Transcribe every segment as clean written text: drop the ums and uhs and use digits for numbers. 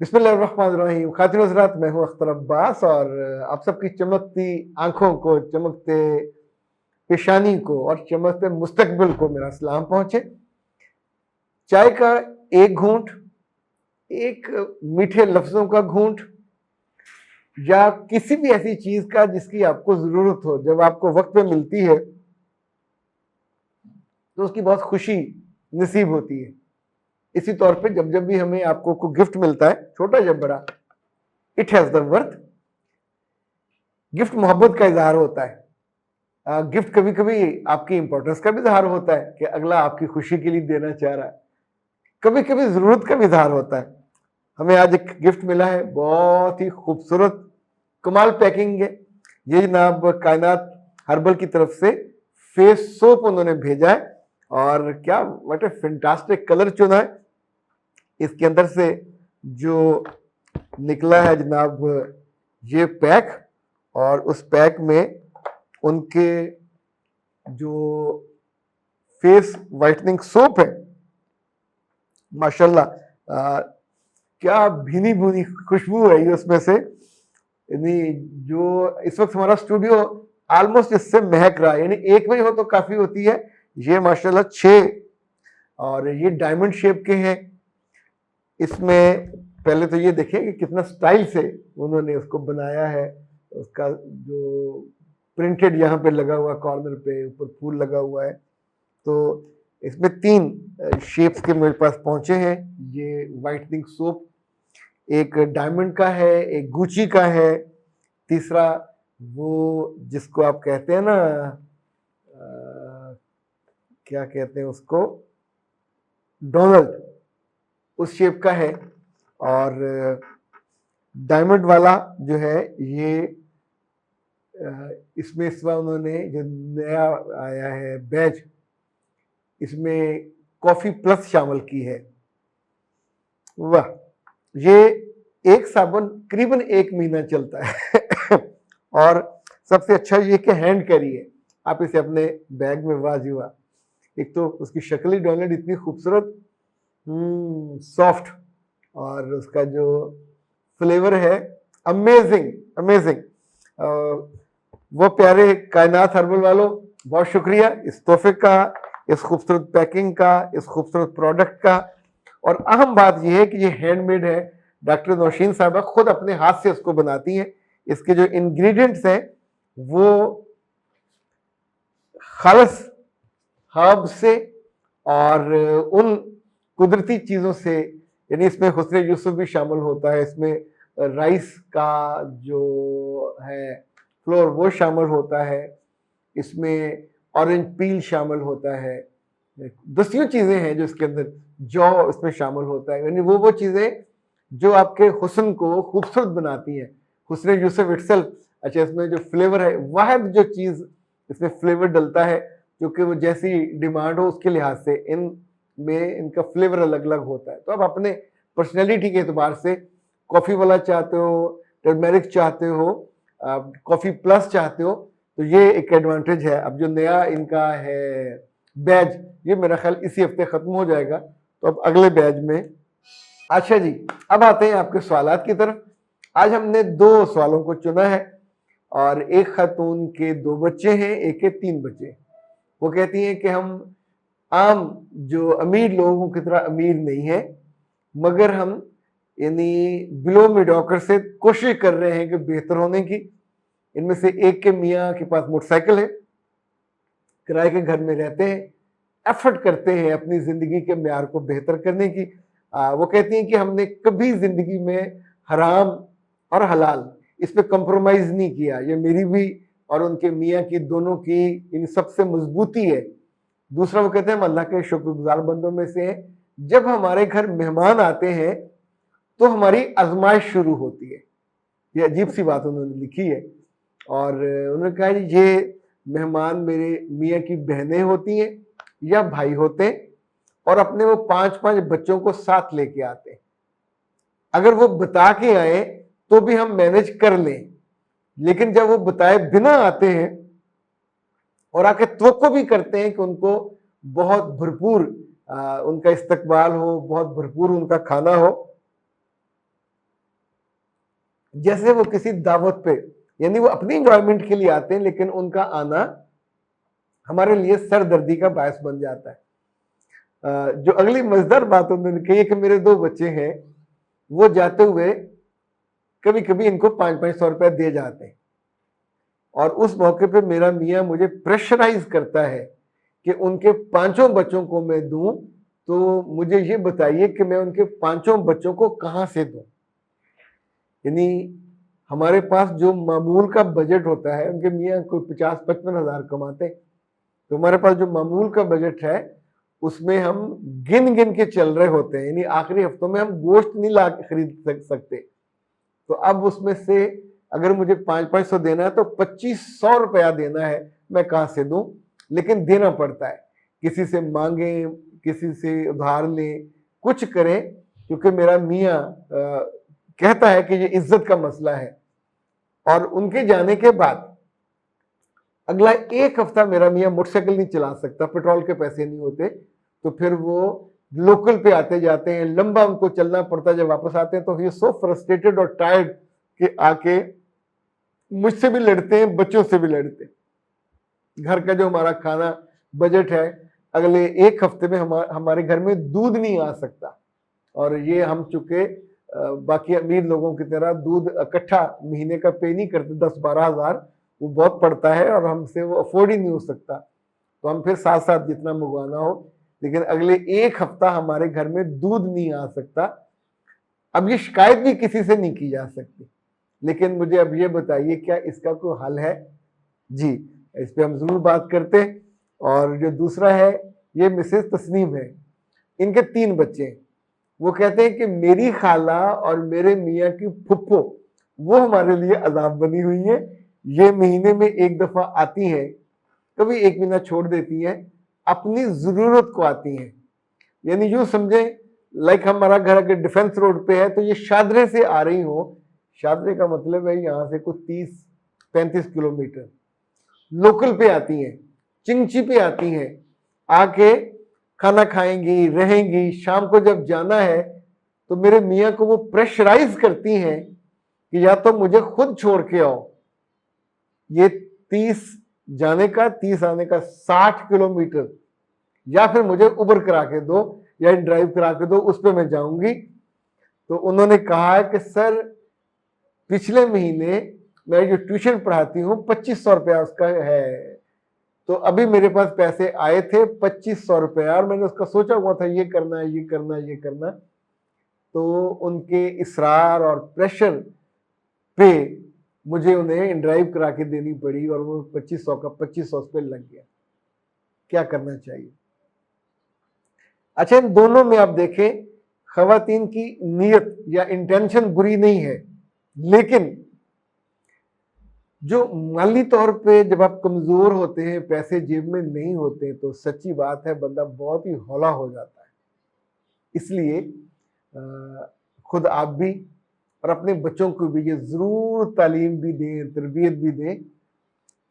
बिस्मिल्लाहिर्रहमानिर्रहीम। खातिन हज़रात, मैं हूँ अख्तर अब्बास और आप सबकी चमकती आंखों को, चमकते पेशानी को और चमकते मुस्तकबिल को मेरा सलाम पहुंचे। चाय का एक घूंट, एक मीठे लफ्जों का घूंट या किसी भी ऐसी चीज का जिसकी आपको जरूरत हो, जब आपको वक्त पे मिलती है तो उसकी बहुत खुशी नसीब होती है। इसी तौर पे जब जब भी हमें आपको को गिफ्ट मिलता है, छोटा या बड़ा, it has the worth. Gift मोहब्बत का इजहार होता है। गिफ्ट कभी कभी आपकी इंपॉर्टेंस का भी इजहार होता है कि अगला आपकी खुशी के लिए देना चाह रहा है। कभी कभी जरूरत का भी इजहार होता है। हमें आज एक गिफ्ट मिला है, बहुत ही खूबसूरत कमाल पैकिंग है। ये जनाब कायनात हर्बल की तरफ से फेस सोप उन्होंने भेजा है और क्या व्हाट ए फैंटास्टिक कलर चुना है। इसके अंदर से जो निकला है जनाब ये पैक, और उस पैक में उनके जो फेस वाइटनिंग सोप है, माशाल्लाह क्या भीनी भूनी खुशबू है ये उसमें से। यानी जो इस वक्त हमारा स्टूडियो ऑलमोस्ट इससे महक रहा है, यानी एक में हो तो काफी होती है। ये माशाल्लाह 6 और ये डायमंड शेप के हैं। इसमें पहले तो ये देखिए कि कितना स्टाइल से उन्होंने उसको बनाया है। उसका जो प्रिंटेड यहाँ पे लगा हुआ, कॉर्नर पे ऊपर फूल लगा हुआ है। तो इसमें 3 शेप्स के मेरे पास पहुंचे हैं। ये वाइटनिंग सोप एक डायमंड का है, एक गुची का है, तीसरा वो जिसको आप कहते हैं ना, क्या कहते हैं उसको, डोनाल्ड, उस शेप का है। और डायमंड वाला जो है ये इसमें इस बार उन्होंने जो नया आया है बैच, इसमें कॉफी प्लस शामिल की है। वाह, ये एक साबुन करीबन 1 महीना चलता है और सबसे अच्छा ये कि हैंड कैरी है। आप इसे अपने बैग में वाजी वाह। एक तो उसकी शक्ल ही डोनाल्ड इतनी खूबसूरत, सॉफ्ट, और उसका जो फ्लेवर है अमेजिंग अमेजिंग। वो प्यारे कायनात हर्बल वालों, बहुत शुक्रिया इस तोहफे का, इस खूबसूरत पैकिंग का, इस खूबसूरत प्रोडक्ट का। और अहम बात यह है कि ये हैंडमेड है। डॉक्टर नौशीन साहबा खुद अपने हाथ से इसको बनाती हैं। इसके जो इंग्रेडिएंट्स हैं वो खालस हर्ब से और उन कुदरती चीजों से, यानी इसमें हुस्न यूसुफ भी शामिल होता है, इसमें राइस का जो है फ्लोर वो शामिल होता है, इसमें ऑरेंज पील शामिल होता है, दसियों चीजें हैं जो इसके अंदर, जौ इसमें शामिल होता है। यानी वो चीजें जो आपके हुस्न को खूबसूरत बनाती हैं। हुस्न यूसुफ इटसेल्फ। अच्छा, इसमें जो फ्लेवर है, वाहिद जो चीज इसमें फ्लेवर डलता है, क्योंकि वो जैसी डिमांड हो उसके लिहाज से इन में इनका फ्लेवर अलग अलग होता है। तो आप अपने पर्सनैलिटी के एतबार से कॉफी वाला चाहते हो, टर्मेरिक चाहते हो, कॉफी प्लस चाहते हो, तो ये एक एडवांटेज है। अब जो नया इनका है बैच, ये मेरा ख्याल इसी हफ्ते खत्म हो जाएगा, तो अब अगले बैच में। अच्छा जी, अब आते हैं आपके सवालात की तरफ। आज हमने 2 सवालों को चुना है और एक खातून के 2 बच्चे हैं, एक के 3 बच्चे। वो कहती हैं कि हम आम जो अमीर लोगों की तरह अमीर नहीं है, मगर हम यानी बिलो मीडियोकर से कोशिश कर रहे हैं कि बेहतर होने की। इनमें से एक के मियाँ के पास मोटरसाइकिल है, किराए के घर में रहते हैं, एफर्ट करते हैं अपनी जिंदगी के म्यार को बेहतर करने की। वो कहती हैं कि हमने कभी जिंदगी में हराम और हलाल इस पे कॉम्प्रोमाइज नहीं किया। ये मेरी भी और उनके मियाँ की दोनों की इन सबसे मजबूती है। दूसरा, वो कहते हैं हम अल्लाह के शुक्रगुजार बंदों में से हैं। जब हमारे घर मेहमान आते हैं तो हमारी आजमाइश शुरू होती है। ये अजीब सी बात उन्होंने लिखी है। और उन्होंने कहा ये मेहमान मेरे मियाँ की बहनें होती हैं या भाई होते हैं, और अपने वो 5-5 बच्चों को साथ लेके आते हैं। अगर वो बता के आए तो भी हम मैनेज कर लें, लेकिन जब वो बताए बिना आते हैं और आके तवक्को भी करते हैं कि उनको बहुत भरपूर उनका इस्तकबाल हो, बहुत भरपूर उनका खाना हो, जैसे वो किसी दावत पे, यानी वो अपनी इंजॉयमेंट के लिए आते हैं, लेकिन उनका आना हमारे लिए सरदर्दी का बायस बन जाता है। जो अगली मजेदार बात उन्होंने कही है कि मेरे 2 बच्चे हैं, वो जाते हुए कभी कभी इनको 500-500 रुपए दे जाते हैं, और उस मौके पे मेरा मियाँ मुझे प्रेशराइज करता है कि उनके 5 बच्चों को मैं दूं, तो मुझे ये बताइए कि मैं उनके 5 बच्चों को कहां से दूं। यानी हमारे पास जो मामूल का बजट होता है, उनके मियाँ कोई 50-55 हजार कमाते, तो हमारे पास जो मामूल का बजट है उसमें हम गिन गिन के चल रहे होते हैं, यानी आखिरी हफ्तों में हम गोश्त नहीं ला के खरीद सकते। तो अब उसमें से अगर मुझे 500-500 देना है तो 2500 रुपया देना है, मैं कहां से दूं? लेकिन देना पड़ता है, किसी से मांगे, किसी से उधार लें, कुछ करें, क्योंकि मेरा मियाँ कहता है कि ये इज्जत का मसला है। और उनके जाने के बाद अगला 1 हफ्ता मेरा मियाँ मोटरसाइकिल नहीं चला सकता, पेट्रोल के पैसे नहीं होते, तो फिर वो लोकल पे आते जाते हैं, लंबा उनको चलना पड़ता है। जब वापस आते हैं तो ये सो फ्रस्ट्रेटेड और टायर्ड कि आके मुझसे भी लड़ते हैं, बच्चों से भी लड़ते हैं। घर का जो हमारा खाना बजट है, अगले 1 हफ्ते में हमारे घर में दूध नहीं आ सकता, और ये हम चुके बाकी अमीर लोगों की तरह दूध इकट्ठा महीने का पे नहीं करते, 10-12 हजार वो बहुत पड़ता है और हमसे वो अफोर्ड ही नहीं हो सकता, तो हम फिर साथ साथ जितना मंगवाना हो। लेकिन अगले 1 हफ्ता हमारे घर में दूध नहीं आ सकता। अब ये शिकायत भी किसी से नहीं की जा सकती, लेकिन मुझे अब ये बताइए क्या इसका कोई हल है? जी, इस पे हम जरूर बात करते हैं। और जो दूसरा है, ये मिसेस तस्नीम है, इनके 3 बच्चे हैं। वो कहते हैं कि मेरी खाला और मेरे मियाँ की फुप्पो वो हमारे लिए अजाब बनी हुई है। ये महीने में 1 दफा आती हैं, कभी 1 महीना छोड़ देती हैं, अपनी जरूरत को आती हैं। यानी यूं समझे लाइक हमारा घर अगर डिफेंस रोड पे है तो ये शादरे से आ रही हो। शादरे का मतलब है यहाँ से कुछ 30-35 किलोमीटर लोकल पे आती हैं, चिंगची पे आती हैं, आके खाना खाएंगी, रहेंगी। शाम को जब जाना है तो मेरे मियाँ को वो प्रेशराइज करती हैं कि या तो मुझे खुद छोड़ के आओ, ये 30 जाने का 30 आने का 60 किलोमीटर, या फिर मुझे उबर करा के दो या ड्राइव करा के दो, उस पर मैं जाऊंगी। तो उन्होंने कहा है कि सर पिछले महीने मैं जो ट्यूशन पढ़ाती हूँ 2500 रुपया उसका है, तो अभी मेरे पास पैसे आए थे 2500 रुपया, और मैंने उसका सोचा हुआ था ये करना है, ये करना है, ये करना। तो उनके इसरार और प्रेशर पे मुझे उन्हें ड्राइव करा के देनी पड़ी, और वो 2500 का 2500 पे लग गया। क्या करना चाहिए? अच्छा, इन दोनों में आप देखें, खवातीन की नीयत या इंटेंशन बुरी नहीं है, लेकिन जो माली तौर पे जब आप कमजोर होते हैं, पैसे जेब में नहीं होते, तो सच्ची बात है बंदा बहुत ही हौला हो जाता है। इसलिए खुद आप भी और अपने बच्चों को भी ये जरूर तालीम भी दें, तरबियत भी दें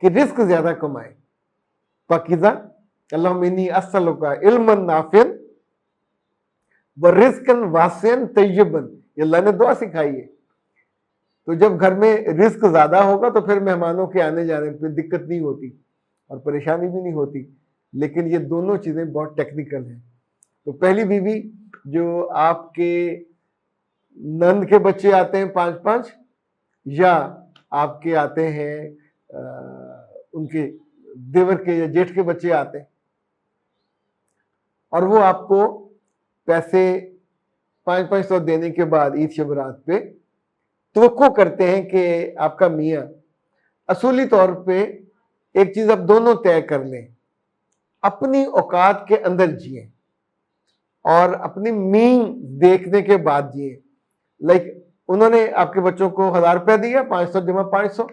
कि रिस्क ज्यादा कमाएं। पाकीज़ा अल्लाहुम्मा इन्नी अस्सअलुका इल्मन नाफ़िअन व रिज़्क़न वासिअन तय्यबन, ये अल्लाह ने दुआ सिखाई है। तो जब घर में रिस्क ज्यादा होगा तो फिर मेहमानों के आने जाने पे दिक्कत नहीं होती और परेशानी भी नहीं होती। लेकिन ये दोनों चीजें बहुत टेक्निकल हैं। तो पहली बीवी, जो आपके नंद के बच्चे आते हैं 5-5, या आपके आते हैं उनके देवर के या जेठ के बच्चे आते हैं, और वो आपको पैसे 500-500 देने के बाद ईद शब रात पे तो करते हैं कि आपका मियाँ असूली तौर पे एक चीज अब दोनों तय कर लें, अपनी औकात के अंदर जिए और अपनी मीन देखने के बाद जिए। लाइक उन्होंने आपके बच्चों को 1000 रुपया दिया, 500 जमा 500,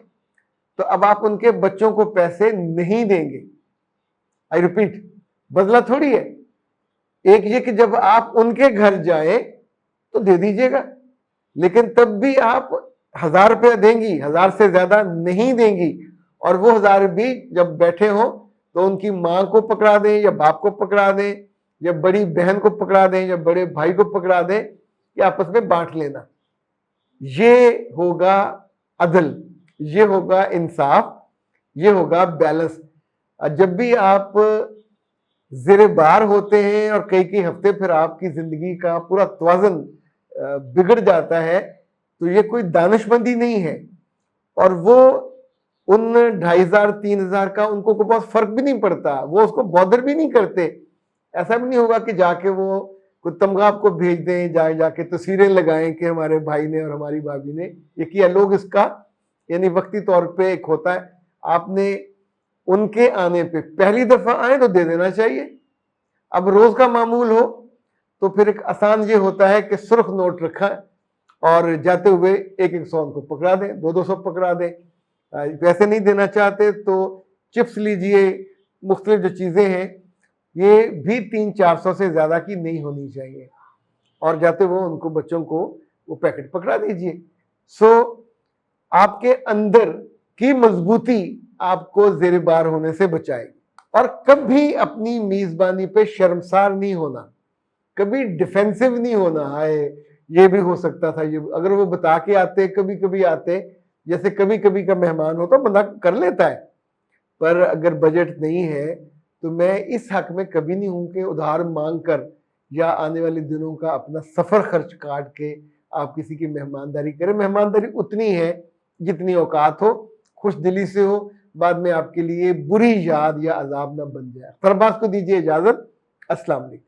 तो अब आप उनके बच्चों को पैसे नहीं देंगे। आई रिपीट, बदला थोड़ी है। एक ये कि जब आप उनके घर जाएं तो दे दीजिएगा, लेकिन तब भी आप 1000 रुपया देंगी, 1000 से ज्यादा नहीं देंगी। और वो 1000 भी जब बैठे हो तो उनकी माँ को पकड़ा दें या बाप को पकड़ा दें या बड़ी बहन को पकड़ा दें या बड़े भाई को पकड़ा दें, या आपस में बांट लेना। ये होगा अदल, ये होगा इंसाफ, ये होगा बैलेंस। जब भी आप ज़ेरे बार होते हैं और कई कई हफ्ते फिर आपकी जिंदगी का पूरा तवाज़न बिगड़ जाता है, तो ये कोई दानिशमंदी नहीं है। और वो उन 2500-3000 का उनको कोई बहुत फर्क भी नहीं पड़ता, वो उसको बॉदर भी नहीं करते। ऐसा भी नहीं होगा कि जाके वो कोई तमगा आपको भेज दें, जाके तस्वीरें लगाएं कि हमारे भाई ने और हमारी भाभी ने ये किया। लोग इसका यानी वक्ती तौर पे एक होता है, आपने उनके आने पे पहली दफा आए तो दे देना चाहिए। अब रोज का मामूल हो तो फिर एक आसान ये होता है कि सुर्ख नोट रखा और जाते हुए 1-100 उनको पकड़ा दें, 200-200 पकड़ा दें। पैसे नहीं देना चाहते तो चिप्स लीजिए, मुख्तलिफ जो चीजें हैं ये भी 300-400 से ज्यादा की नहीं होनी चाहिए, और जाते हुए उनको बच्चों को वो पैकेट पकड़ा दीजिए। सो आपके अंदर की मजबूती आपको ज़ेरे बार होने से बचाएगी। और कभी अपनी मेजबानी पे शर्मसार नहीं होना, कभी डिफेंसिव नहीं होना, हाय ये भी हो सकता था, ये अगर वो बता के आते, कभी कभी आते, जैसे कभी कभी का मेहमान होता बंदा कर लेता है। पर अगर बजट नहीं है तो मैं इस हक में कभी नहीं हूं कि उधार मांग कर या आने वाले दिनों का अपना सफर खर्च काट के आप किसी की मेहमानदारी करें। मेहमानदारी उतनी है जितनी औकात हो, खुश दिली से हो, बाद में आपके लिए बुरी याद या अजाब ना बन जाए। फरबास को दीजिए इजाजत। अस्सलाम वालेकुम।